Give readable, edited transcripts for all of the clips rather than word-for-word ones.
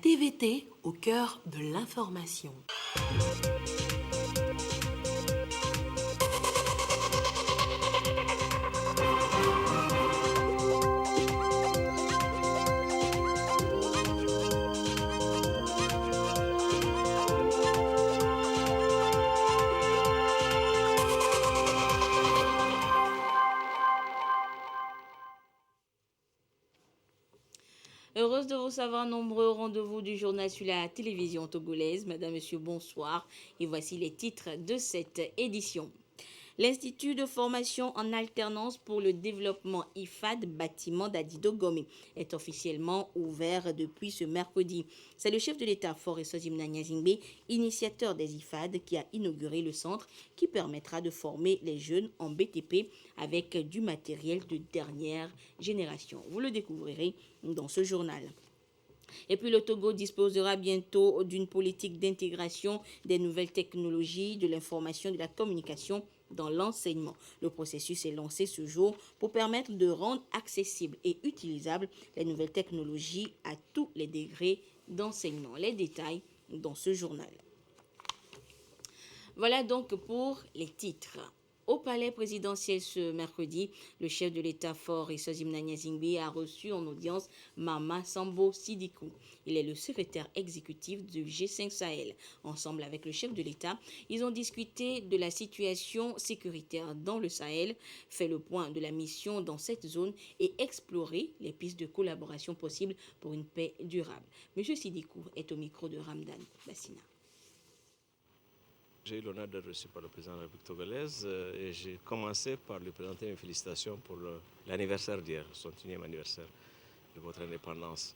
TVT au cœur de l'information. Heureuse de vous savoir nombreux au rendez-vous du journal sur la télévision togolaise. Madame, Monsieur, bonsoir. Et voici les titres de cette édition. L'Institut de formation en alternance pour le développement IFAD bâtiment d'Adido Gomé est officiellement ouvert depuis ce mercredi. C'est le chef de l'État, Faure Sozimna Nyazingbe, initiateur des IFAD, qui a inauguré le centre qui permettra de former les jeunes en BTP avec du matériel de dernière génération. Vous le découvrirez dans ce journal. Et puis le Togo disposera bientôt d'une politique d'intégration des nouvelles technologies, de l'information et de la communication dans l'enseignement. Le processus est lancé ce jour pour permettre de rendre accessibles et utilisables les nouvelles technologies à tous les degrés d'enseignement. Les détails dans ce journal. Voilà donc pour les titres. Au palais présidentiel ce mercredi, le chef de l'État Faure Sozimna Nyazingbe a reçu en audience Mama Sambo Sidikou. Il est le secrétaire exécutif du G5 Sahel. Ensemble avec le chef de l'État, ils ont discuté de la situation sécuritaire dans le Sahel, fait le point de la mission dans cette zone et exploré les pistes de collaboration possibles pour une paix durable. Monsieur Sidikou est au micro de Ramdan Bassina. J'ai eu l'honneur d'être reçu par le président de la République togolaise et j'ai commencé par lui présenter mes félicitations pour l'anniversaire d'hier, le 61e anniversaire de votre indépendance.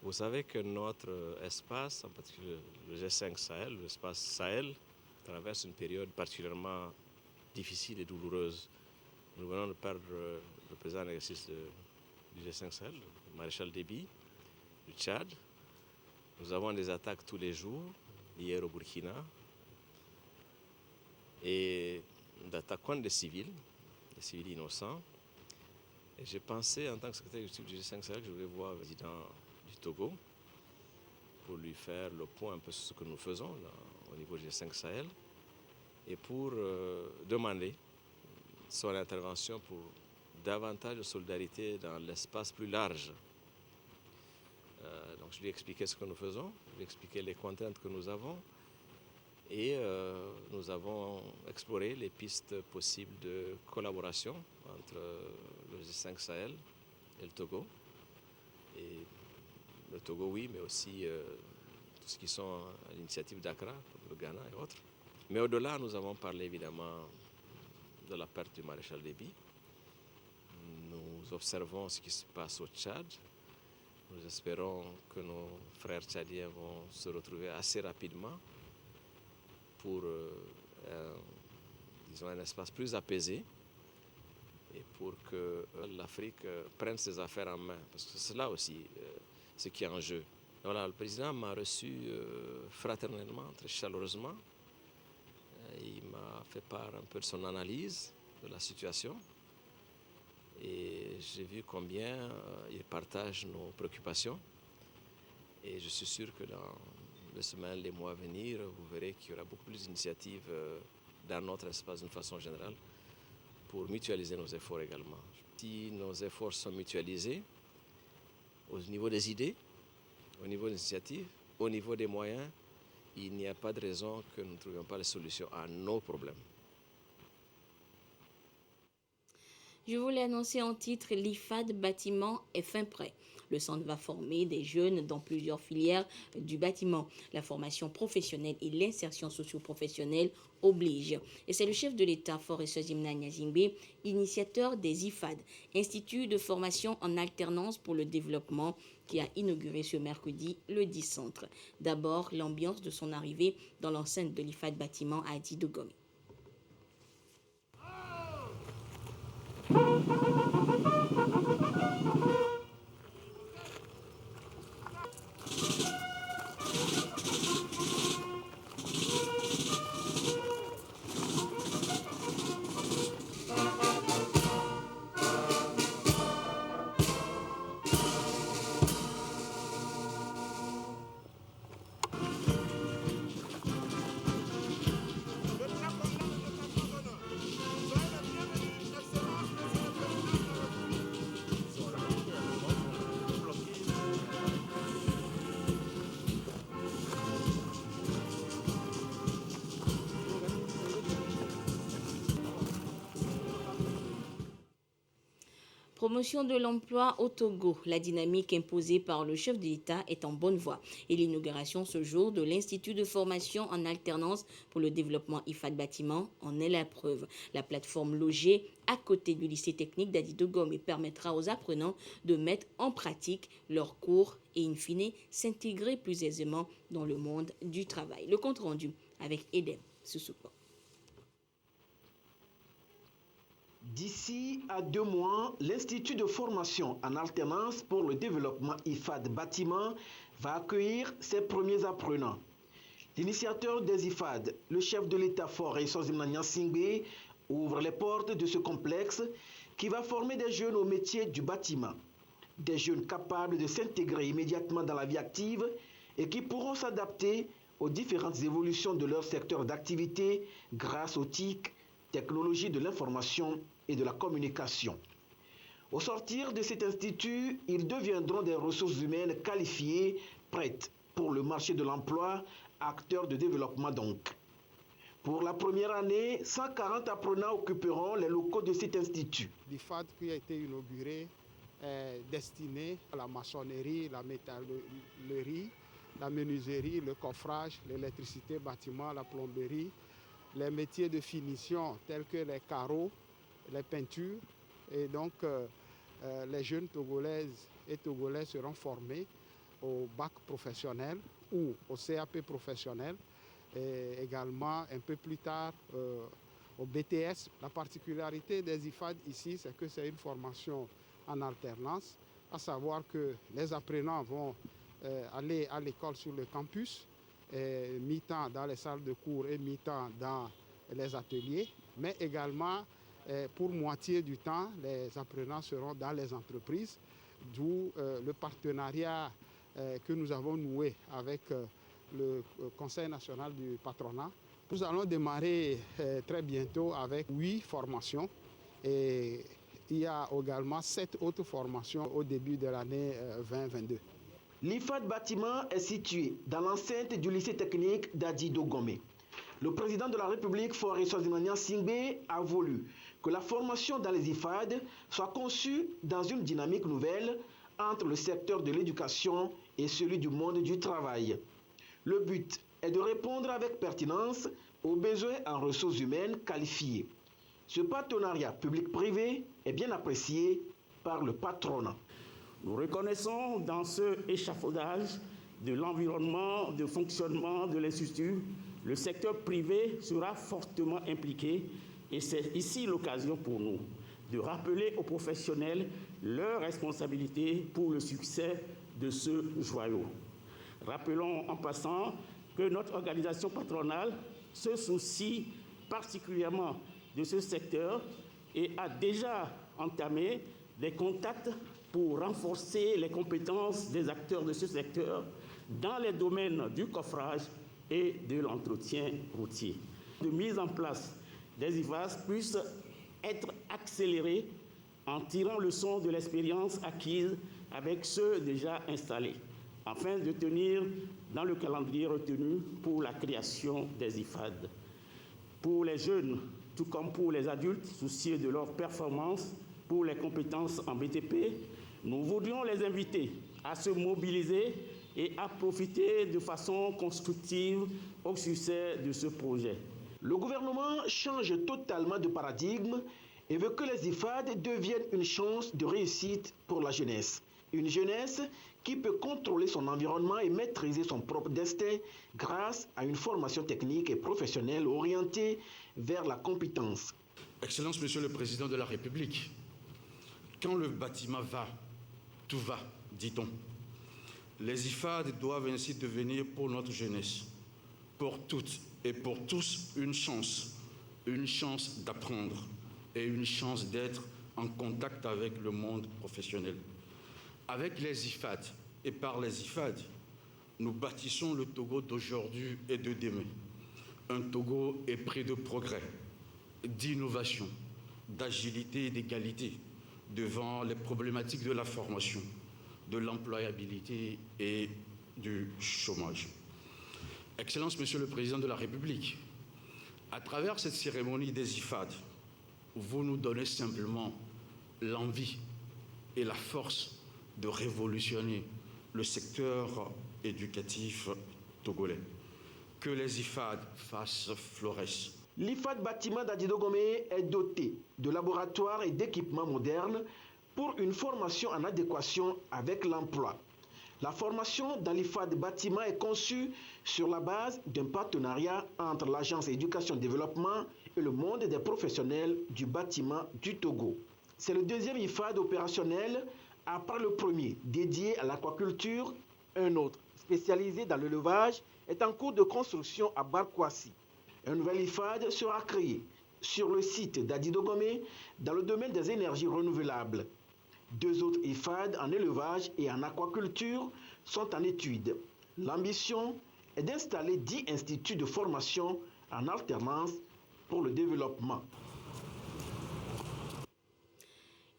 Vous savez que notre espace, en particulier le G5 Sahel, l'espace Sahel, traverse une période particulièrement difficile et douloureuse. Nous venons de perdre le président en exercice du G5 Sahel, le maréchal Déby, du Tchad. Nous avons des attaques tous les jours, hier au Burkina, et d'attaques contre des civils innocents. Et j'ai pensé, en tant que secrétaire exécutif du G5 Sahel, que je voulais voir le président du Togo pour lui faire le point un peu sur ce que nous faisons là, au niveau du G5 Sahel et pour demander son intervention pour davantage de solidarité dans l'espace plus large. Donc je lui ai expliqué ce que nous faisons, je lui ai expliqué les contraintes que nous avons. Et nous avons exploré les pistes possibles de collaboration entre le G5 Sahel et le Togo. Et le Togo, oui, mais aussi tout ce qui sont à l'initiative d'Accra, comme le Ghana et autres. Mais au-delà, nous avons parlé évidemment de la perte du maréchal Déby. Nous observons ce qui se passe au Tchad. Nous espérons que nos frères tchadiens vont se retrouver assez rapidement pour disons, un espace plus apaisé et pour que l'Afrique prenne ses affaires en main. Parce que c'est là aussi ce qui est en jeu. Voilà, le président m'a reçu fraternellement, très chaleureusement. Il m'a fait part un peu de son analyse de la situation. Et j'ai vu combien il partage nos préoccupations. Et je suis sûr que dans les semaines, les mois à venir, vous verrez qu'il y aura beaucoup plus d'initiatives dans notre espace d'une façon générale pour mutualiser nos efforts également. Si nos efforts sont mutualisés au niveau des idées, au niveau des initiatives, au niveau des moyens, il n'y a pas de raison que nous ne trouvions pas les solutions à nos problèmes. Je vous l'ai annoncé en titre, l'IFAD bâtiment est fin prêt. Le centre va former des jeunes dans plusieurs filières du bâtiment. La formation professionnelle et l'insertion socio-professionnelle obligent. Et c'est le chef de l'État, Faure Sozimna Nyazingbe, initiateur des IFAD, Institut de formation en alternance pour le développement, qui a inauguré ce mercredi le 10 centre. D'abord, l'ambiance de son arrivée dans l'enceinte de l'IFAD bâtiment à Adido Gomé. Promotion de l'emploi au Togo. La dynamique imposée par le chef de l'État est en bonne voie. Et l'inauguration ce jour de l'Institut de formation en alternance pour le développement IFAD Bâtiment en est la preuve. La plateforme logée à côté du lycée technique d'Adi Dogome permettra aux apprenants de mettre en pratique leurs cours et in fine s'intégrer plus aisément dans le monde du travail. Le compte rendu avec Edem Susuko. D'ici à 2 mois, l'Institut de formation en alternance pour le développement IFAD Bâtiment va accueillir ses premiers apprenants. L'initiateur des IFAD, le chef de l'État Faure Sozimna Singbe, ouvre les portes de ce complexe qui va former des jeunes au métier du bâtiment. Des jeunes capables de s'intégrer immédiatement dans la vie active et qui pourront s'adapter aux différentes évolutions de leur secteur d'activité grâce aux TIC, technologies de l'information et de la communication. Au sortir de cet institut, ils deviendront des ressources humaines qualifiées, prêtes pour le marché de l'emploi, acteurs de développement donc. Pour la première année, 140 apprenants occuperont les locaux de cet institut. L'IFAD qui a été inauguré est destiné à la maçonnerie, la métallerie, la menuiserie, le coffrage, l'électricité, bâtiment, la plomberie, les métiers de finition tels que les carreaux, les peintures. Et donc, les jeunes Togolaises et Togolais seront formés au bac professionnel ou au CAP professionnel et également un peu plus tard au BTS. La particularité des IFAD ici, c'est que c'est une formation en alternance, à savoir que les apprenants vont aller à l'école sur le campus, mi-temps dans les salles de cours et mi-temps dans les ateliers, mais également pour moitié du temps, les apprenants seront dans les entreprises, d'où le partenariat que nous avons noué avec le Conseil national du patronat. Nous allons démarrer très bientôt avec 8 formations et il y a également 7 autres formations au début de l'année 2022. L'IFAD Bâtiment est situé dans l'enceinte du lycée technique d'Adi Dogome. Le président de la République, Faure Sozimna Singbe, a voulu que la formation dans les IFAD soit conçue dans une dynamique nouvelle entre le secteur de l'éducation et celui du monde du travail. Le but est de répondre avec pertinence aux besoins en ressources humaines qualifiées. Ce partenariat public-privé est bien apprécié par le patronat. Nous reconnaissons dans ce échafaudage de l'environnement de fonctionnement de l'Institut, le secteur privé sera fortement impliqué et c'est ici l'occasion pour nous de rappeler aux professionnels leurs responsabilités pour le succès de ce joyau. Rappelons en passant que notre organisation patronale se soucie particulièrement de ce secteur et a déjà entamé des contacts pour renforcer les compétences des acteurs de ce secteur dans les domaines du coffrage et de l'entretien routier. De mise en place des IFAD puisse être accélérée en tirant leçon de l'expérience acquise avec ceux déjà installés, afin de tenir dans le calendrier retenu pour la création des IFAD. Pour les jeunes, tout comme pour les adultes soucieux de leur performance pour les compétences en BTP, nous voudrions les inviter à se mobiliser et à profiter de façon constructive au succès de ce projet. Le gouvernement change totalement de paradigme et veut que les IFAD deviennent une chance de réussite pour la jeunesse. Une jeunesse qui peut contrôler son environnement et maîtriser son propre destin grâce à une formation technique et professionnelle orientée vers la compétence. Excellence, Monsieur le Président de la République, quand le bâtiment va, tout va, dit-on. Les IFAD doivent ainsi devenir pour notre jeunesse, pour toutes et pour tous, une chance d'apprendre et une chance d'être en contact avec le monde professionnel. Avec les IFAD et par les IFAD, nous bâtissons le Togo d'aujourd'hui et de demain. Un Togo épris de progrès, d'innovation, d'agilité et d'égalité devant les problématiques de la formation, de l'employabilité et du chômage. Excellence, Monsieur le Président de la République, à travers cette cérémonie des IFAD, vous nous donnez simplement l'envie et la force de révolutionner le secteur éducatif togolais. Que les IFAD fassent florès. L'IFAD bâtiment d'Adidogomé est doté de laboratoires et d'équipements modernes pour une formation en adéquation avec l'emploi. La formation dans l'IFAD bâtiment est conçue sur la base d'un partenariat entre l'Agence Éducation-Développement et le monde des professionnels du bâtiment du Togo. C'est le deuxième IFAD opérationnel après le premier dédié à l'aquaculture. Un autre spécialisé dans l'élevage est en cours de construction à Barkwasi. Un nouvel IFAD sera créé sur le site d'Adidogomé dans le domaine des énergies renouvelables. 2 autres IFAD en élevage et en aquaculture sont en étude. L'ambition est d'installer 10 instituts de formation en alternance pour le développement.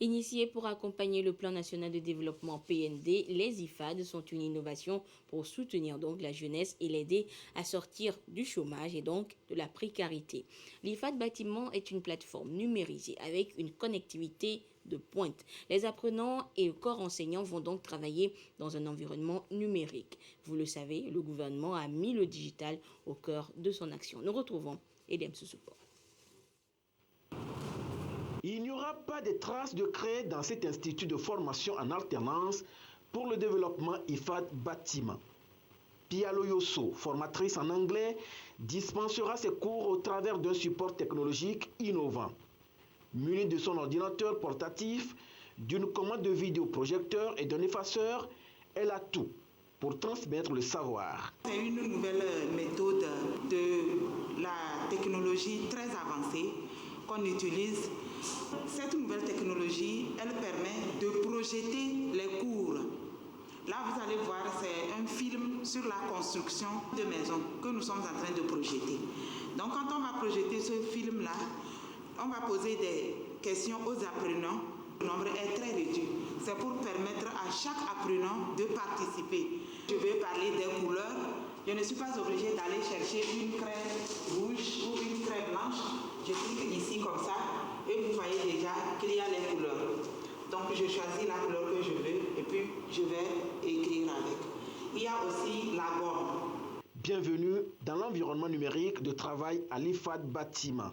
Initiés pour accompagner le plan national de développement PND, les IFAD sont une innovation pour soutenir donc la jeunesse et l'aider à sortir du chômage et donc de la précarité. L'IFAD bâtiment est une plateforme numérisée avec une connectivité de pointe. Les apprenants et le corps enseignant vont donc travailler dans un environnement numérique. Vous le savez, le gouvernement a mis le digital au cœur de son action. Nous retrouvons Edem Sousoupo. Il n'y aura pas de traces de créer dans cet institut de formation en alternance pour le développement IFAD bâtiment. Pia Loyoso, formatrice en anglais, dispensera ses cours au travers d'un support technologique innovant. Munie de son ordinateur portatif, d'une commande de vidéoprojecteur et d'un effaceur, elle a tout pour transmettre le savoir. C'est une nouvelle méthode de la technologie très avancée qu'on utilise. Cette nouvelle technologie, elle permet de projeter les cours. Là, vous allez voir, c'est un film sur la construction de maisons que nous sommes en train de projeter. Donc, quand on va projeter ce film-là, on va poser des questions aux apprenants. Le nombre est très réduit. C'est pour permettre à chaque apprenant de participer. Je vais parler des couleurs. Je ne suis pas obligée d'aller chercher une craie rouge ou une craie blanche. Je clique ici comme ça et vous voyez déjà qu'il y a les couleurs. Donc je choisis la couleur que je veux et puis je vais écrire avec. Il y a aussi la gomme. Bienvenue dans l'environnement numérique de travail à l'IFAD bâtiment.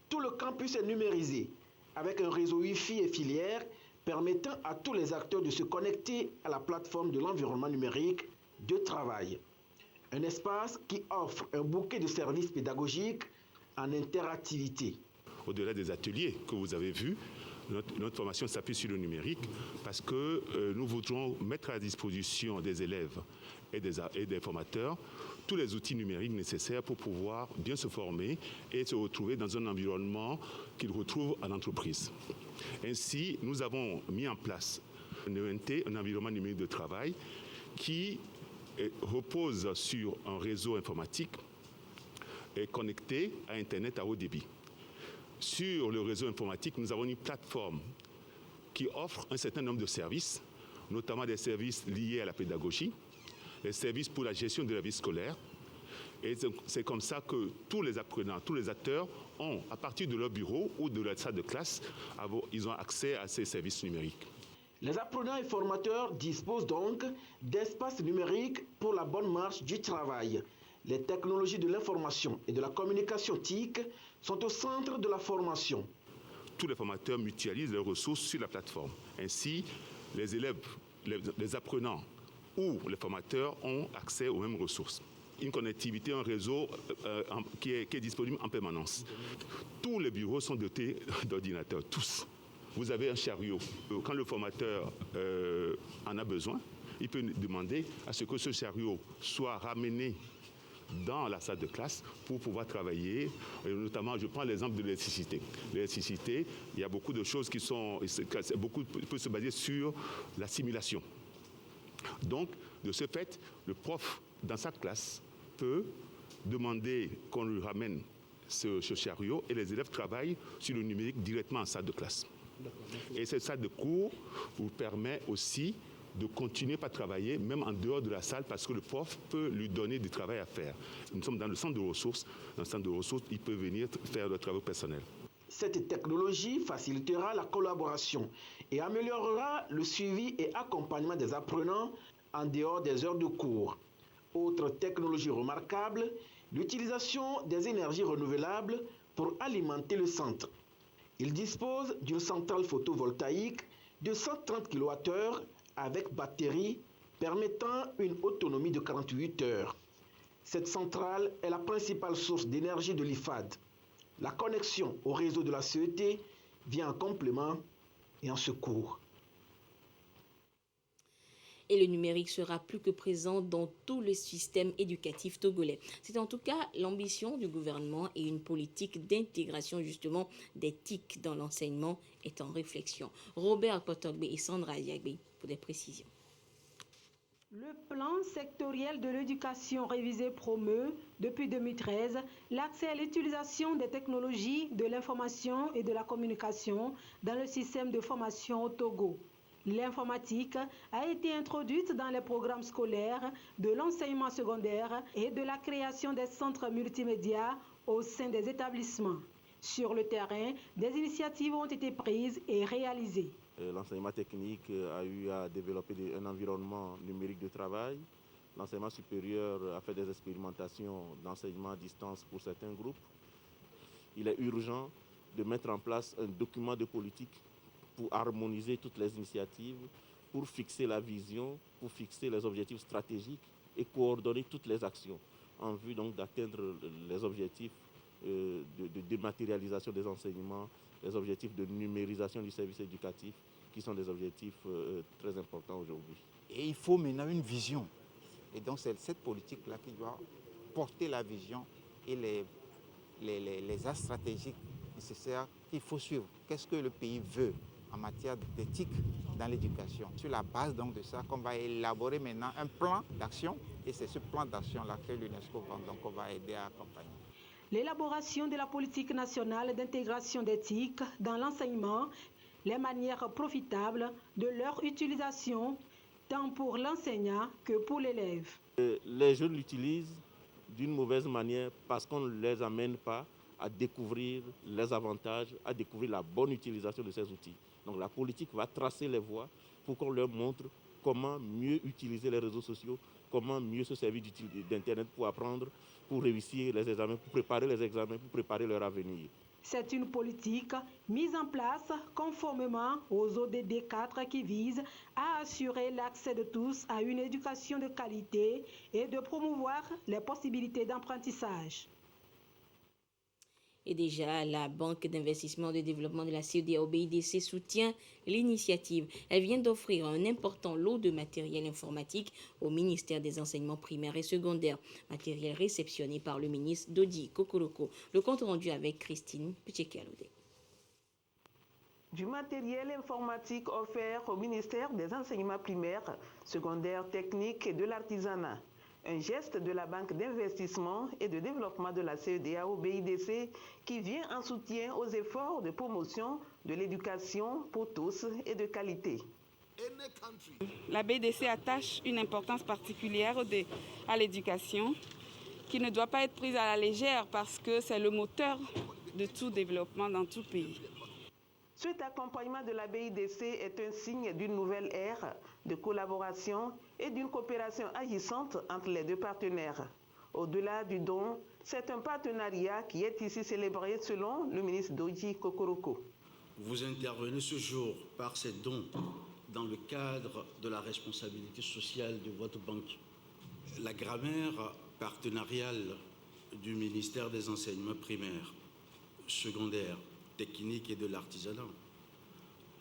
Tout le campus est numérisé avec un réseau Wi-Fi et filière permettant à tous les acteurs de se connecter à la plateforme de l'environnement numérique de travail. Un espace qui offre un bouquet de services pédagogiques en interactivité. Au-delà des ateliers que vous avez vus, notre formation s'appuie sur le numérique parce que nous voudrons mettre à la disposition des élèves et des formateurs tous les outils numériques nécessaires pour pouvoir bien se former et se retrouver dans un environnement qu'ils retrouvent à l'entreprise. Ainsi, nous avons mis en place un ENT, un environnement numérique de travail, qui repose sur un réseau informatique et connecté à Internet à haut débit. Sur le réseau informatique, nous avons une plateforme qui offre un certain nombre de services, notamment des services liés à la pédagogie, les services pour la gestion de la vie scolaire. Et c'est comme ça que tous les apprenants, tous les acteurs ont, à partir de leur bureau ou de leur salle de classe, ils ont accès à ces services numériques. Les apprenants et formateurs disposent donc d'espaces numériques pour la bonne marche du travail. Les technologies de l'information et de la communication TIC sont au centre de la formation. Tous les formateurs mutualisent leurs ressources sur la plateforme. Ainsi, les élèves, les apprenants ou les formateurs ont accès aux mêmes ressources. Une connectivité, un réseau qui est disponible en permanence. Tous les bureaux sont dotés d'ordinateurs, tous. Vous avez un chariot. Quand le formateur en a besoin, il peut demander à ce que ce chariot soit ramené dans la salle de classe pour pouvoir travailler. Et notamment, je prends l'exemple de l'électricité. L'électricité, il y a beaucoup de choses qui sont... Beaucoup peut se baser sur la simulation. Donc, de ce fait, le prof, dans sa classe, peut demander qu'on lui ramène ce chariot et les élèves travaillent sur le numérique directement en salle de classe. Et cette salle de cours vous permet aussi de continuer à travailler, même en dehors de la salle, parce que le prof peut lui donner du travail à faire. Nous sommes dans le centre de ressources. Dans le centre de ressources, il peut venir faire le travail personnel. Cette technologie facilitera la collaboration et améliorera le suivi et accompagnement des apprenants en dehors des heures de cours. Autre technologie remarquable, l'utilisation des énergies renouvelables pour alimenter le centre. Il dispose d'une centrale photovoltaïque de 130 kWh avec batterie permettant une autonomie de 48 heures. Cette centrale est la principale source d'énergie de l'IFAD. La connexion au réseau de la CET vient en complément et en secours. Et le numérique sera plus que présent dans tout le système éducatif togolais. C'est en tout cas l'ambition du gouvernement et une politique d'intégration justement des TIC dans l'enseignement est en réflexion. Robert Potogbe et Sandra Yagbe pour des précisions. Le plan sectoriel de l'éducation révisé promeut, depuis 2013, l'accès à l'utilisation des technologies de l'information et de la communication dans le système de formation au Togo. L'informatique a été introduite dans les programmes scolaires de l'enseignement secondaire et de la création des centres multimédia au sein des établissements. Sur le terrain, des initiatives ont été prises et réalisées. L'enseignement technique a eu à développer un environnement numérique de travail. L'enseignement supérieur a fait des expérimentations d'enseignement à distance pour certains groupes. Il est urgent de mettre en place un document de politique pour harmoniser toutes les initiatives, pour fixer la vision, pour fixer les objectifs stratégiques et coordonner toutes les actions en vue donc d'atteindre les objectifs de dématérialisation des enseignements, les objectifs de numérisation du service éducatif qui sont des objectifs très importants aujourd'hui. Et il faut maintenant une vision. Et donc c'est cette politique-là qui doit porter la vision et les axes stratégiques nécessaires qu'il faut suivre. Qu'est-ce que le pays veut en matière d'éthique dans l'éducation. Sur la base donc de ça qu'on va élaborer maintenant un plan d'action et c'est ce plan d'action-là que l'UNESCO va aider à accompagner. L'élaboration de la politique nationale d'intégration d'éthique dans l'enseignement, les manières profitables de leur utilisation, tant pour l'enseignant que pour l'élève. Les jeunes l'utilisent d'une mauvaise manière parce qu'on ne les amène pas à découvrir les avantages, à découvrir la bonne utilisation de ces outils. Donc la politique va tracer les voies pour qu'on leur montre comment mieux utiliser les réseaux sociaux, comment mieux se servir d'Internet pour apprendre, pour réussir les examens, pour préparer les examens, pour préparer leur avenir. C'est une politique mise en place conformément aux ODD 4 qui vise à assurer l'accès de tous à une éducation de qualité et de promouvoir les possibilités d'apprentissage. Et déjà, la Banque d'investissement et de développement de la CEDEAO-BIDC soutient l'initiative. Elle vient d'offrir un important lot de matériel informatique au ministère des Enseignements primaires et secondaires. Matériel réceptionné par le ministre Dodi Kokoroko. Le compte rendu avec Christine Pichekalode. Du matériel informatique offert au ministère des Enseignements primaires, secondaires, techniques et de l'artisanat. Un geste de la Banque d'investissement et de développement de la CEDEAO-BIDC qui vient en soutien aux efforts de promotion de l'éducation pour tous et de qualité. La BIDC attache une importance particulière à l'éducation qui ne doit pas être prise à la légère parce que c'est le moteur de tout développement dans tout pays. Cet accompagnement de la BIDC est un signe d'une nouvelle ère de collaboration et d'une coopération agissante entre les deux partenaires. Au-delà du don, c'est un partenariat qui est ici célébré selon le ministre Dodi Kokoroko. Vous intervenez ce jour par ces dons dans le cadre de la responsabilité sociale de votre banque. La grammaire partenariale du ministère des Enseignements primaires, secondaires, techniques et de l'artisanat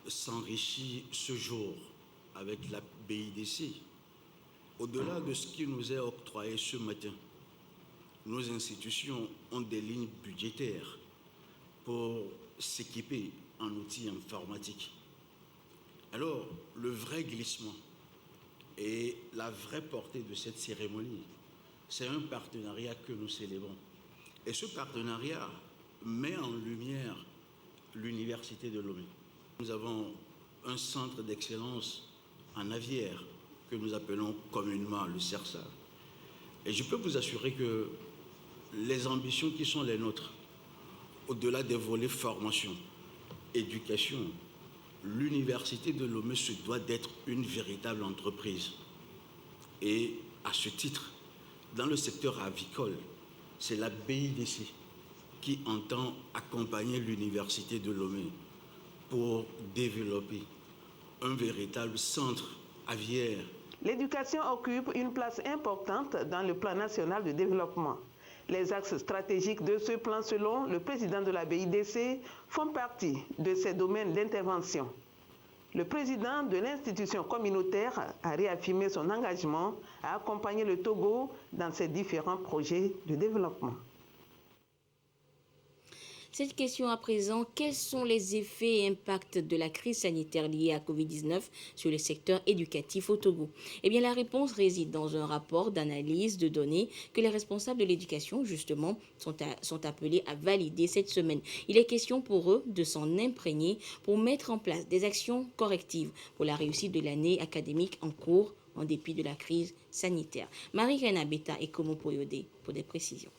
s'enrichit ce jour avec la BIDC. Au-delà de ce qui nous est octroyé ce matin, nos institutions ont des lignes budgétaires pour s'équiper en outils informatiques. Alors, le vrai glissement et la vraie portée de cette cérémonie, c'est un partenariat que nous célébrons. Et ce partenariat met en lumière l'Université de Lomé. Nous avons un centre d'excellence en aviaire que nous appelons communément le CERSA. Et je peux vous assurer que les ambitions qui sont les nôtres au-delà des volets formation, éducation, l'université de Lomé se doit d'être une véritable entreprise. Et à ce titre, dans le secteur avicole, c'est la BIDC qui entend accompagner l'université de Lomé pour développer un véritable centre aviaire. L'éducation occupe une place importante dans le plan national de développement. Les axes stratégiques de ce plan, selon le président de la BIDC, font partie de ces domaines d'intervention. Le président de l'institution communautaire a réaffirmé son engagement à accompagner le Togo dans ses différents projets de développement. Cette question à présent, quels sont les effets et impacts de la crise sanitaire liée à Covid-19 sur le secteur éducatif au Togo? Eh bien, la réponse réside dans un rapport d'analyse de données que les responsables de l'éducation, justement, sont appelés à valider cette semaine. Il est question pour eux de s'en imprégner pour mettre en place des actions correctives pour la réussite de l'année académique en cours en dépit de la crise sanitaire. Marie-Reine Abeta et Komo Poyode pour des précisions.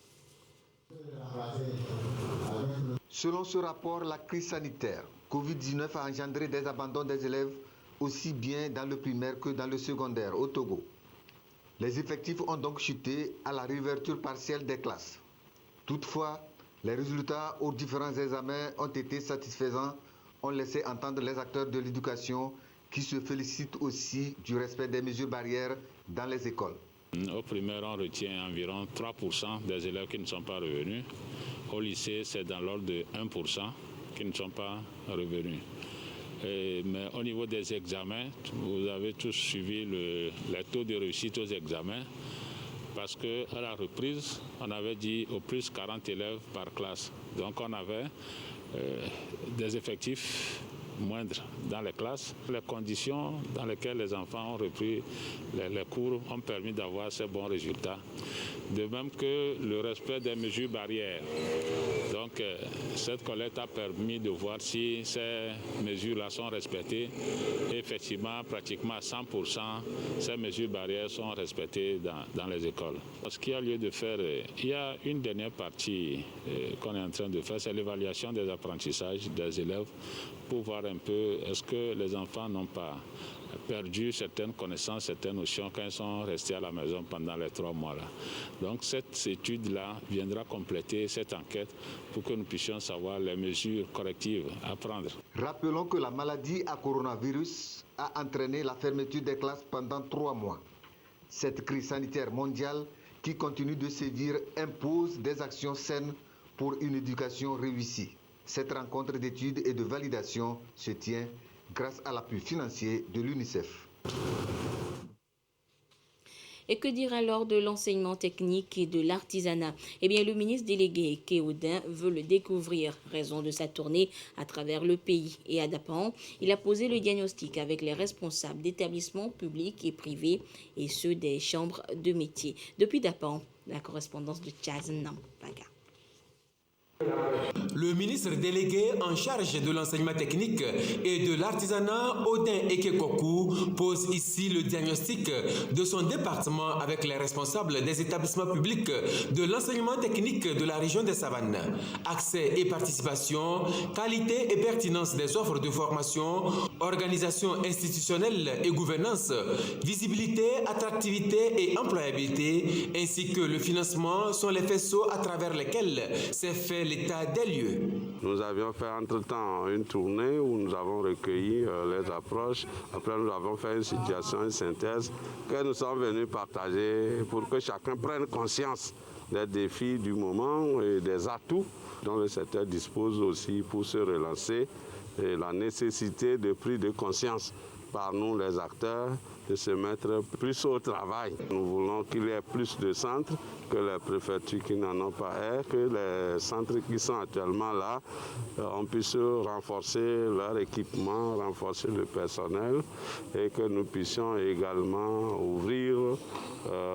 Selon ce rapport, la crise sanitaire Covid-19 a engendré des abandons des élèves aussi bien dans le primaire que dans le secondaire au Togo. Les effectifs ont donc chuté à la réouverture partielle des classes. Toutefois, les résultats aux différents examens ont été satisfaisants, ont laissé entendre les acteurs de l'éducation qui se félicitent aussi du respect des mesures barrières dans les écoles. Au primaire, on retient environ 3% des élèves qui ne sont pas revenus. Au lycée, c'est dans l'ordre de 1% qui ne sont pas revenus. Mais au niveau des examens, vous avez tous suivi les taux de réussite aux examens parce qu'à la reprise, on avait dit au plus 40 élèves par classe. Donc on avait des effectifs moindres dans les classes. Les conditions dans lesquelles les enfants ont repris les cours ont permis d'avoir ces bons résultats. De même que le respect des mesures barrières. Donc cette collecte a permis de voir si ces mesures-là sont respectées. Et effectivement, pratiquement à 100%, ces mesures barrières sont respectées dans les écoles. Ce qu'il y a lieu de faire, il y a une dernière partie qu'on est en train de faire, c'est l'évaluation des apprentissages des élèves pour voir un peu est-ce que les enfants n'ont pas perdu certaines connaissances, certaines notions quand ils sont restés à la maison pendant les 3 mois-là. Donc cette étude-là viendra compléter cette enquête pour que nous puissions savoir les mesures correctives à prendre. Rappelons que la maladie à coronavirus a entraîné la fermeture des classes pendant 3 mois. Cette crise sanitaire mondiale qui continue de sévir impose des actions saines pour une éducation réussie. Cette rencontre d'études et de validation se tient grâce à l'appui financier de l'UNICEF. Et que dire alors de l'enseignement technique et de l'artisanat? Eh bien, le ministre délégué Kéoudin veut le découvrir, raison de sa tournée à travers le pays. Et à Dapan, il a posé le diagnostic avec les responsables d'établissements publics et privés et ceux des chambres de métiers. Depuis Dapan, la correspondance de Chaz Nampaga. Le ministre délégué en charge de l'enseignement technique et de l'artisanat, Odin Ekekoku, pose ici le diagnostic de son département avec les responsables des établissements publics de l'enseignement technique de la région des Savanes. Accès et participation, qualité et pertinence des offres de formation, organisation institutionnelle et gouvernance, visibilité, attractivité et employabilité, ainsi que le financement sont les faisceaux à travers lesquels s'est fait l'état des lieux. Nous avions fait entre-temps une tournée où nous avons recueilli les approches. Après, nous avons fait une situation, une synthèse que nous sommes venus partager pour que chacun prenne conscience des défis du moment et des atouts dont le secteur dispose aussi pour se relancer et la nécessité de prise de conscience par nous les acteurs de se mettre plus au travail. Nous voulons qu'il y ait plus de centres, que les préfectures qui n'en ont pas aient, que les centres qui sont actuellement là, on puisse renforcer leur équipement, renforcer le personnel et que nous puissions également ouvrir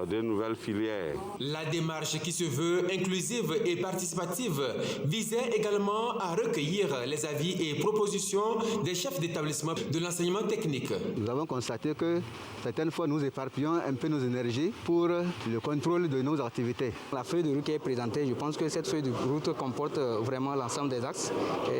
de nouvelles filières. La démarche qui se veut inclusive et participative visait également à recueillir les avis et propositions des chefs d'établissement de l'enseignement technique. Nous avons constaté que Certaines fois, nous éparpillons un peu nos énergies pour le contrôle de nos activités. La feuille de route qui est présentée, je pense que cette feuille de route comporte vraiment l'ensemble des axes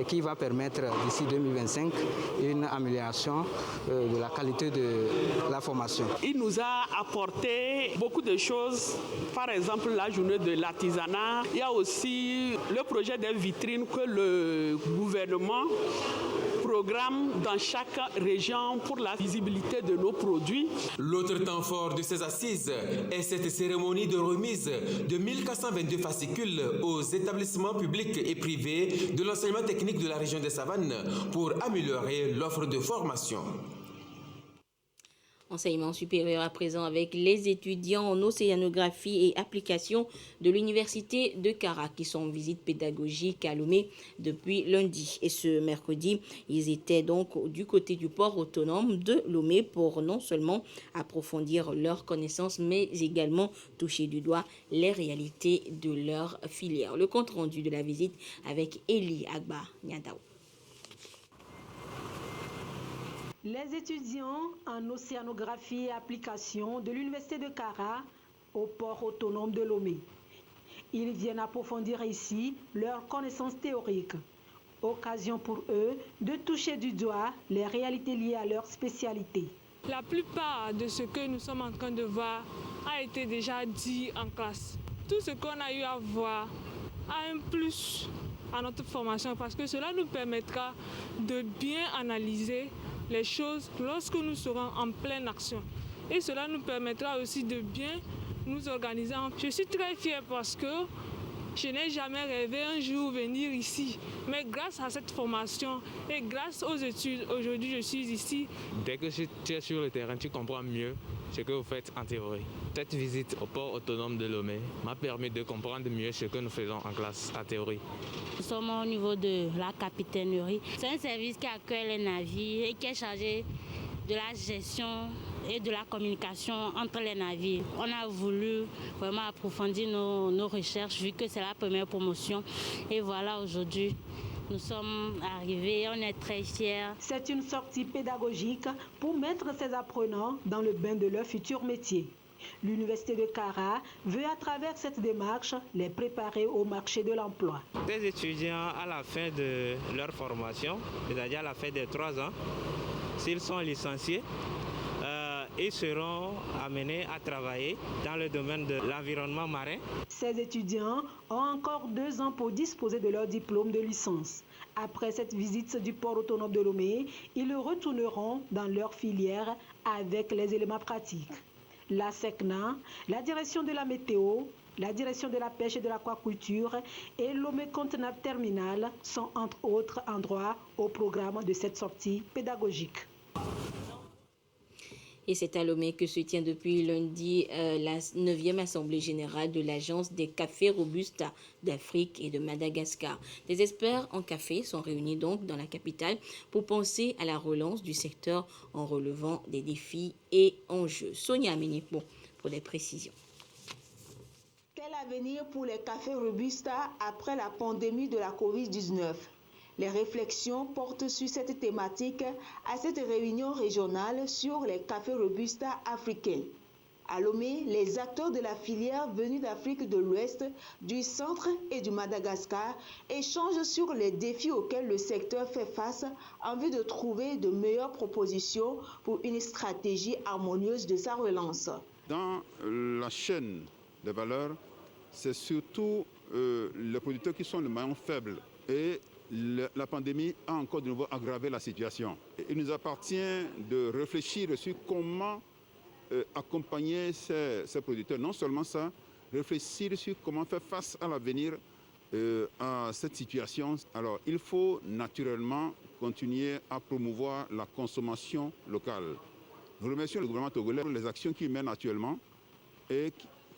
qui va permettre d'ici 2025 une amélioration de la qualité de la formation. Il nous a apporté beaucoup de choses, par exemple la journée de l'artisanat. Il y a aussi le projet des vitrines que le gouvernement programme dans chaque région pour la visibilité de nos produits. L'autre temps fort de ces assises est cette cérémonie de remise de 1422 fascicules aux établissements publics et privés de l'enseignement technique de la région des Savanes pour améliorer l'offre de formation. Enseignement supérieur à présent avec les étudiants en océanographie et application de l'université de Kara qui sont en visite pédagogique à Lomé depuis lundi. Et ce mercredi, ils étaient donc du côté du port autonome de Lomé pour non seulement approfondir leurs connaissances mais également toucher du doigt les réalités de leur filière. Le compte rendu de la visite avec Eli Agba Nyadao. Les étudiants en océanographie et application de l'université de Kara au port autonome de Lomé. Ils viennent approfondir ici leurs connaissances théoriques. Occasion pour eux de toucher du doigt les réalités liées à leur spécialité. La plupart de ce que nous sommes en train de voir a été déjà dit en classe. Tout ce qu'on a eu à voir a un plus à notre formation parce que cela nous permettra de bien analyser les choses lorsque nous serons en pleine action. Et cela nous permettra aussi de bien nous organiser. Je suis très fière parce que je n'ai jamais rêvé un jour venir ici. Mais grâce à cette formation et grâce aux études, aujourd'hui je suis ici. Dès que tu es sur le terrain, tu comprends mieux ce que vous faites en théorie. Cette visite au port autonome de Lomé m'a permis de comprendre mieux ce que nous faisons en classe en théorie. Nous sommes au niveau de la capitainerie. C'est un service qui accueille les navires et qui est chargé de la gestion et de la communication entre les navires. On a voulu vraiment approfondir nos recherches vu que c'est la première promotion. Et voilà, aujourd'hui, nous sommes arrivés, on est très fiers. C'est une sortie pédagogique pour mettre ces apprenants dans le bain de leur futur métier. L'université de Kara veut à travers cette démarche les préparer au marché de l'emploi. Les étudiants à la fin de leur formation, c'est-à-dire à la fin des 3 ans, s'ils sont licenciés, ils seront amenés à travailler dans le domaine de l'environnement marin. Ces étudiants ont encore 2 ans pour disposer de leur diplôme de licence. Après cette visite du port autonome de Lomé, ils retourneront dans leur filière avec les éléments pratiques. La SECNA, la direction de la météo, la direction de la pêche et de l'aquaculture et Lomé Contenable Terminal sont entre autres endroits au programme de cette sortie pédagogique. Et c'est à Lomé que se tient depuis lundi la 9e Assemblée générale de l'Agence des cafés Robusta d'Afrique et de Madagascar. Des experts en café sont réunis donc dans la capitale pour penser à la relance du secteur en relevant des défis et enjeux. Sonia Ménipo pour des précisions. Quel avenir pour les cafés Robusta après la pandémie de la Covid-19 ? Les réflexions portent sur cette thématique à cette réunion régionale sur les cafés Robusta africains. À Lomé, les acteurs de la filière venus d'Afrique de l'Ouest, du Centre et du Madagascar échangent sur les défis auxquels le secteur fait face en vue de trouver de meilleures propositions pour une stratégie harmonieuse de sa relance. Dans la chaîne de valeur, c'est surtout les producteurs qui sont le maillon faible et la pandémie a encore de nouveau aggravé la situation. Il nous appartient de réfléchir sur comment accompagner ces producteurs. Non seulement ça, réfléchir sur comment faire face à l'avenir à cette situation. Alors, il faut naturellement continuer à promouvoir la consommation locale. Nous remercions le gouvernement togolais pour les actions qu'il mène actuellement et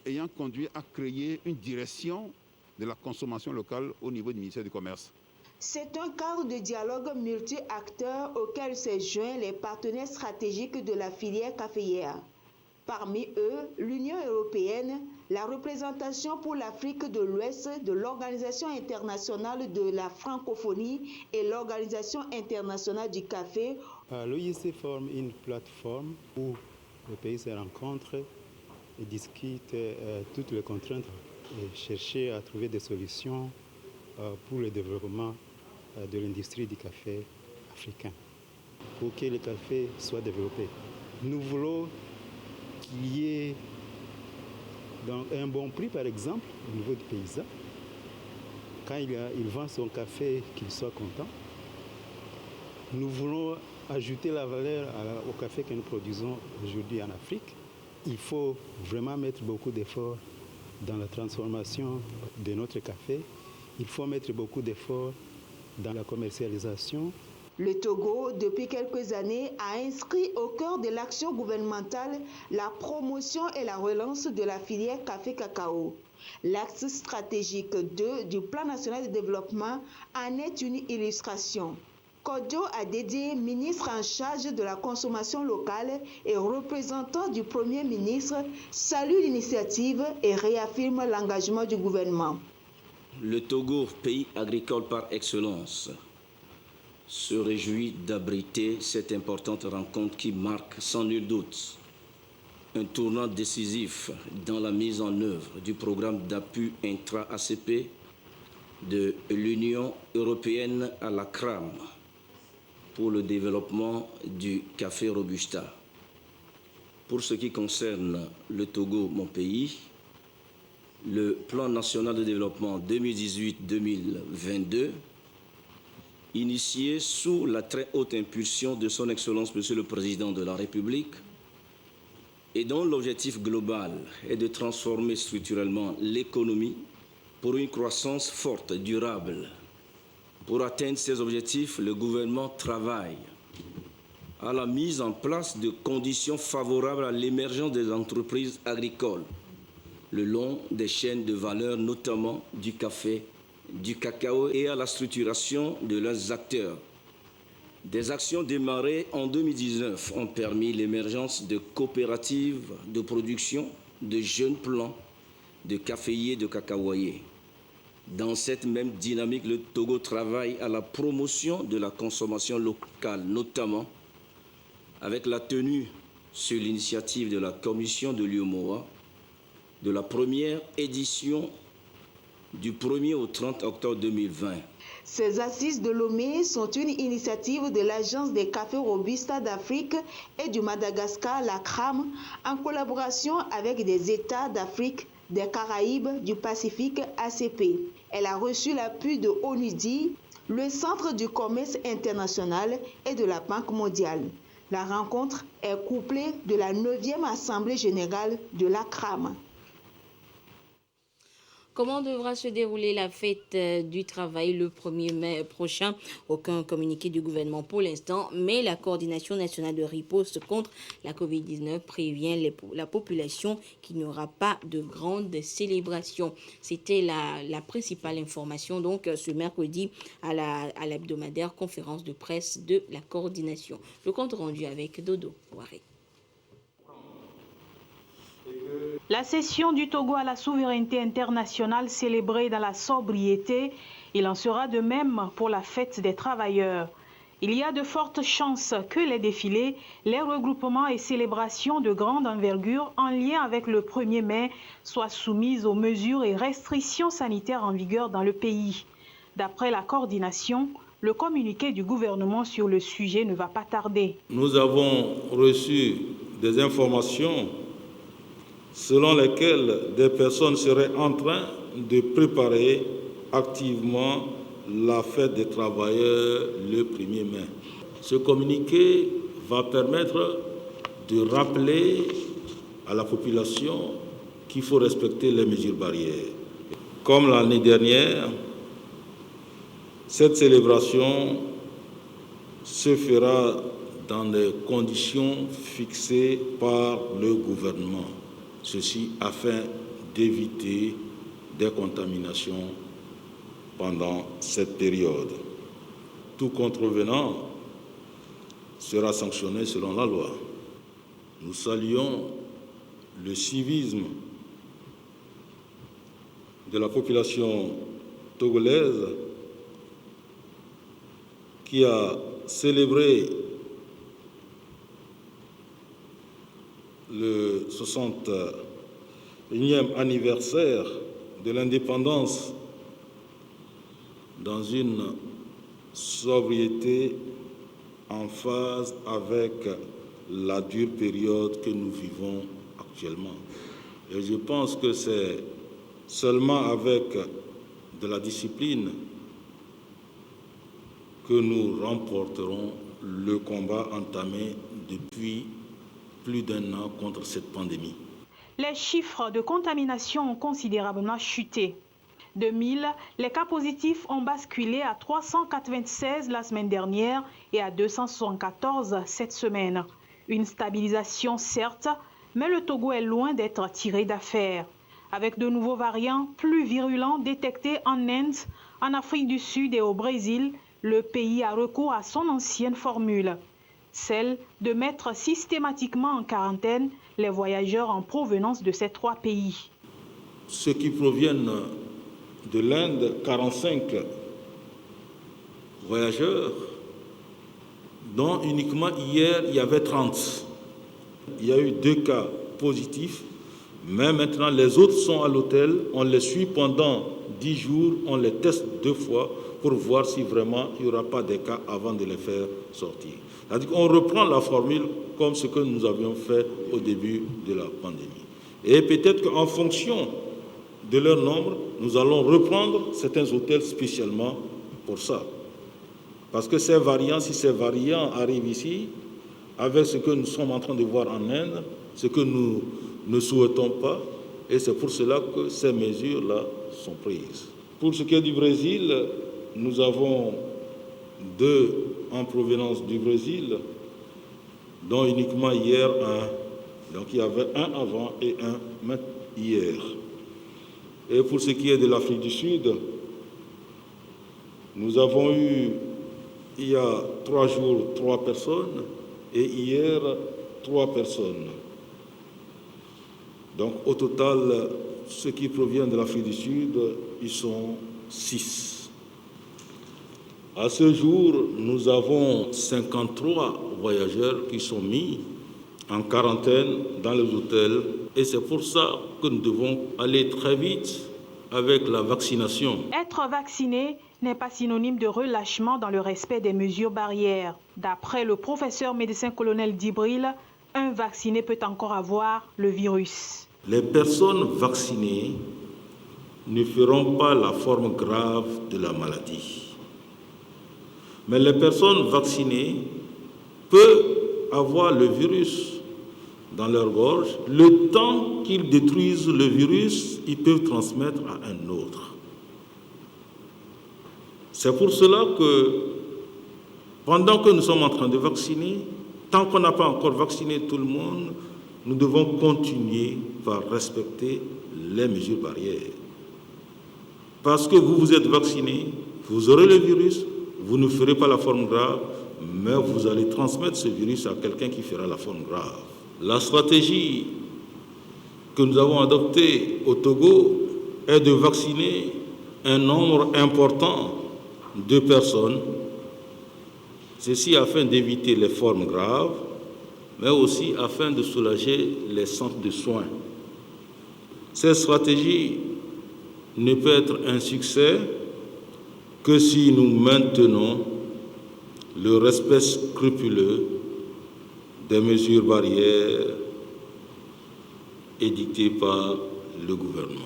ayant conduit à créer une direction de la consommation locale au niveau du ministère du Commerce. C'est un cadre de dialogue multi-acteurs auquel s'est joint les partenaires stratégiques de la filière caféière. Parmi eux, l'Union européenne, la représentation pour l'Afrique de l'Ouest de l'Organisation internationale de la francophonie et l'Organisation internationale du café. L'OIC forme une plateforme où les pays se rencontrent et discutent toutes les contraintes et chercher à trouver des solutions pour le développement de l'industrie du café africain, pour que le café soit développé. Nous voulons qu'il y ait donc un bon prix, par exemple, au niveau du paysan. Quand il vend son café, qu'il soit content. Nous voulons ajouter la valeur au café que nous produisons aujourd'hui en Afrique. Il faut vraiment mettre beaucoup d'efforts dans la transformation de notre café. Il faut mettre beaucoup d'efforts dans la commercialisation. Le Togo, depuis quelques années, a inscrit au cœur de l'action gouvernementale la promotion et la relance de la filière café-cacao. L'axe stratégique 2 du Plan national de développement en est une illustration. Kodjo Adédié, ministre en charge de la consommation locale et représentant du Premier ministre, salue l'initiative et réaffirme l'engagement du gouvernement. Le Togo, pays agricole par excellence, se réjouit d'abriter cette importante rencontre qui marque sans nul doute un tournant décisif dans la mise en œuvre du programme d'appui intra-ACP de l'Union européenne à la CRAM pour le développement du café Robusta. Pour ce qui concerne le Togo, mon pays, le plan national de développement 2018-2022, initié sous la très haute impulsion de son Excellence Monsieur le Président de la République, et dont l'objectif global est de transformer structurellement l'économie pour une croissance forte, durable. Pour atteindre ces objectifs, le gouvernement travaille à la mise en place de conditions favorables à l'émergence des entreprises agricoles le long des chaînes de valeur, notamment du café, du cacao, et à la structuration de leurs acteurs. Des actions démarrées en 2019 ont permis l'émergence de coopératives de production de jeunes plants de caféiers et de cacaoyers. Dans cette même dynamique, le Togo travaille à la promotion de la consommation locale, notamment avec la tenue, sur l'initiative de la Commission de l'UEMOA, de la première édition du 1er au 30 octobre 2020. Ces assises de Lomé sont une initiative de l'Agence des cafés Robusta d'Afrique et du Madagascar, la CRAM, en collaboration avec des États d'Afrique, des Caraïbes, du Pacifique, ACP. Elle a reçu l'appui de ONUDI, le Centre du commerce international et de la Banque mondiale. La rencontre est couplée de la 9e Assemblée générale de la CRAM. Comment devra se dérouler la fête du travail le 1er mai prochain? Aucun communiqué du gouvernement pour l'instant, mais la coordination nationale de riposte contre la COVID-19 prévient la population qu'il n'y aura pas de grande célébration. C'était la principale information donc ce mercredi à l'hebdomadaire conférence de presse de la coordination. Le compte rendu avec Dodo Waré. La cession du Togo à la souveraineté internationale célébrée dans la sobriété, il en sera de même pour la fête des travailleurs. Il y a de fortes chances que les défilés, les regroupements et célébrations de grande envergure en lien avec le 1er mai soient soumises aux mesures et restrictions sanitaires en vigueur dans le pays. D'après la coordination, le communiqué du gouvernement sur le sujet ne va pas tarder. Nous avons reçu des informations selon lesquelles des personnes seraient en train de préparer activement la fête des travailleurs le 1er mai. Ce communiqué va permettre de rappeler à la population qu'il faut respecter les mesures barrières. Comme l'année dernière, cette célébration se fera dans des conditions fixées par le gouvernement. Ceci afin d'éviter des contaminations pendant cette période. Tout contrevenant sera sanctionné selon la loi. Nous saluons le civisme de la population togolaise qui a célébré le 61e anniversaire de l'indépendance dans une sobriété en phase avec la dure période que nous vivons actuellement. Et je pense que c'est seulement avec de la discipline que nous remporterons le combat entamé depuis plus d'1 an contre cette pandémie. Les chiffres de contamination ont considérablement chuté. De 1000, les cas positifs ont basculé à 396 la semaine dernière et à 274 cette semaine. Une stabilisation certes, mais le Togo est loin d'être tiré d'affaire. Avec de nouveaux variants plus virulents détectés en Inde, en Afrique du Sud et au Brésil, le pays a recours à son ancienne formule, celle de mettre systématiquement en quarantaine les voyageurs en provenance de ces 3 pays. Ceux qui proviennent de l'Inde, 45 voyageurs, dont uniquement hier, il y avait 30. Il y a eu 2 cas positifs, mais maintenant les autres sont à l'hôtel, on les suit pendant 10 jours, on les teste 2 fois pour voir si vraiment il n'y aura pas de cas avant de les faire sortir. C'est-à-dire qu'on reprend la formule comme ce que nous avions fait au début de la pandémie. Et peut-être qu'en fonction de leur nombre, nous allons reprendre certains hôtels spécialement pour ça. Parce que ces variants, si ces variants arrivent ici, avec ce que nous sommes en train de voir en Inde, ce que nous ne souhaitons pas, et c'est pour cela que ces mesures-là sont prises. Pour ce qui est du Brésil, nous avons 2 en provenance du Brésil, dont uniquement hier 1. Donc il y avait 1 avant et 1 hier. Et pour ce qui est de l'Afrique du Sud, nous avons eu, il y a 3 jours, 3 personnes, et hier, 3 personnes. Donc au total, ceux qui proviennent de l'Afrique du Sud, ils sont 6. À ce jour, nous avons 53 voyageurs qui sont mis en quarantaine dans les hôtels. Et c'est pour ça que nous devons aller très vite avec la vaccination. Être vacciné n'est pas synonyme de relâchement dans le respect des mesures barrières. D'après le professeur médecin-colonel Dibril, un vacciné peut encore avoir le virus. Les personnes vaccinées ne feront pas la forme grave de la maladie. Mais les personnes vaccinées peuvent avoir le virus dans leur gorge. Le temps qu'ils détruisent le virus, ils peuvent transmettre à un autre. C'est pour cela que, pendant que nous sommes en train de vacciner, tant qu'on n'a pas encore vacciné tout le monde, nous devons continuer par respecter les mesures barrières. Parce que vous êtes vacciné, vous aurez le virus, vous ne ferez pas la forme grave, mais vous allez transmettre ce virus à quelqu'un qui fera la forme grave. La stratégie que nous avons adoptée au Togo est de vacciner un nombre important de personnes, ceci afin d'éviter les formes graves, mais aussi afin de soulager les centres de soins. Cette stratégie ne peut être un succès que si nous maintenons le respect scrupuleux des mesures barrières édictées par le gouvernement.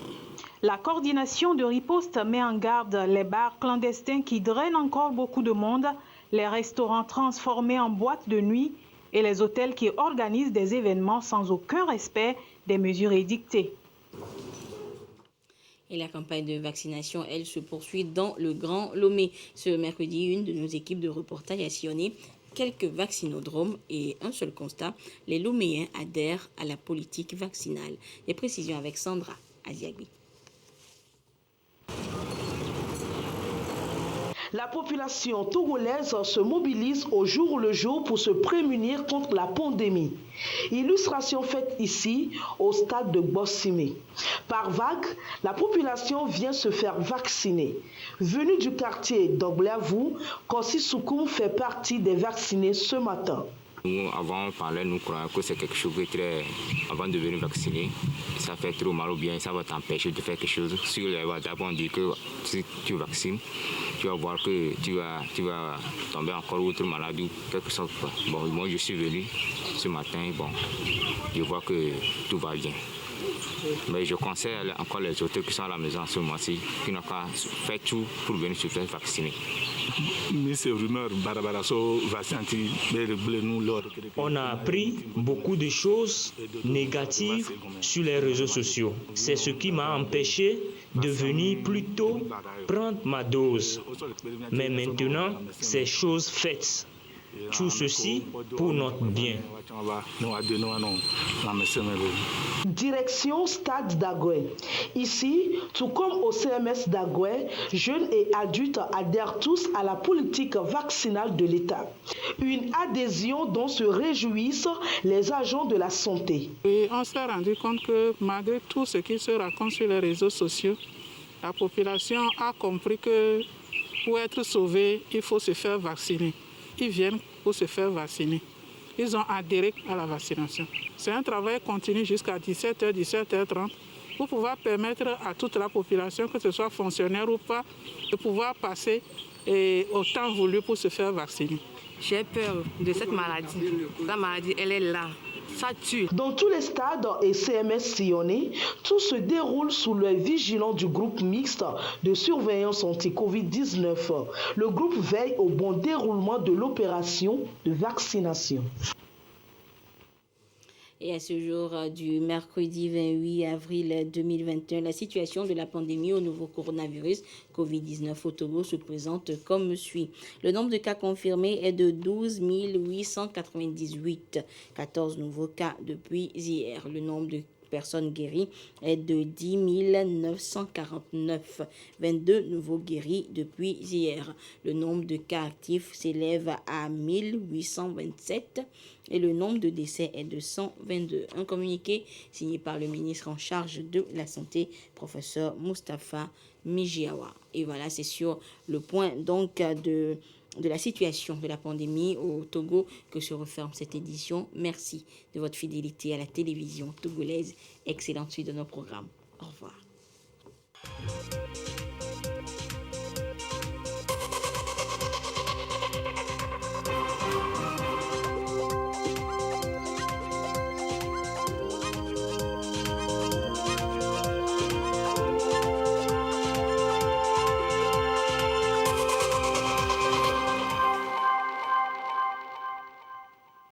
La coordination de riposte met en garde les bars clandestins qui drainent encore beaucoup de monde, les restaurants transformés en boîtes de nuit et les hôtels qui organisent des événements sans aucun respect des mesures édictées. Et la campagne de vaccination, elle, se poursuit dans le Grand Lomé. Ce mercredi, une de nos équipes de reportage a sillonné quelques vaccinodromes et un seul constat, les Loméens adhèrent à la politique vaccinale. Les précisions avec Sandra Aziagui. La population togolaise se mobilise au jour le jour pour se prémunir contre la pandémie. Illustration faite ici au stade de Bossimé. Par vague, la population vient se faire vacciner. Venu du quartier d'Oglavou, Kossi Soukoum fait partie des vaccinés ce matin. Nous, avant, on parlait, nous croyons que c'est quelque chose qui est très... Avant de venir vacciner, ça fait trop mal ou bien ça va t'empêcher de faire quelque chose. Sur les WhatsApp, on dit que si tu vaccines, tu vas voir que tu vas tomber encore autre maladie ou quelque chose. Bon, moi, je suis venu ce matin, bon, je vois que tout va bien. Mais je conseille encore les autres qui sont à la maison en ce moment-ci, qui n'ont pas fait tout pour venir se faire vacciner. On a appris beaucoup de choses négatives sur les réseaux sociaux. C'est ce qui m'a empêché de venir plus tôt prendre ma dose. Mais maintenant, c'est chose faite. Tout ceci pour notre bien. Direction Stade d'Agoué. Ici, tout comme au CMS d'Agoué, jeunes et adultes adhèrent tous à la politique vaccinale de l'État. Une adhésion dont se réjouissent les agents de la santé. Et on s'est rendu compte que malgré tout ce qui se raconte sur les réseaux sociaux, la population a compris que pour être sauvée, il faut se faire vacciner. Ils viennent pour se faire vacciner. Ils ont adhéré à la vaccination. C'est un travail continu jusqu'à 17h, 17h30 pour pouvoir permettre à toute la population, que ce soit fonctionnaire ou pas, de pouvoir passer au temps voulu pour se faire vacciner. J'ai peur de cette maladie. La maladie, elle est là. Ça tue. Dans tous les stades et CMS sillonnés, tout se déroule sous l'œil vigilant du groupe mixte de surveillance anti-Covid-19. Le groupe veille au bon déroulement de l'opération de vaccination. Et à ce jour du mercredi 28 avril 2021, la situation de la pandémie au nouveau coronavirus Covid-19 au Togo se présente comme suit. Le nombre de cas confirmés est de 12 898, 14 nouveaux cas depuis hier. Le nombre de personnes guéries est de 10 949, 22 nouveaux guéris depuis hier. Le nombre de cas actifs s'élève à 1827 et le nombre de décès est de 122. Un communiqué signé par le ministre en charge de la Santé, professeur Moustapha Mijiawa. Et voilà, c'est sur le point donc de la situation de la pandémie au Togo que se referme cette édition. Merci de votre fidélité à la télévision togolaise. Excellente suite de nos programmes. Au revoir.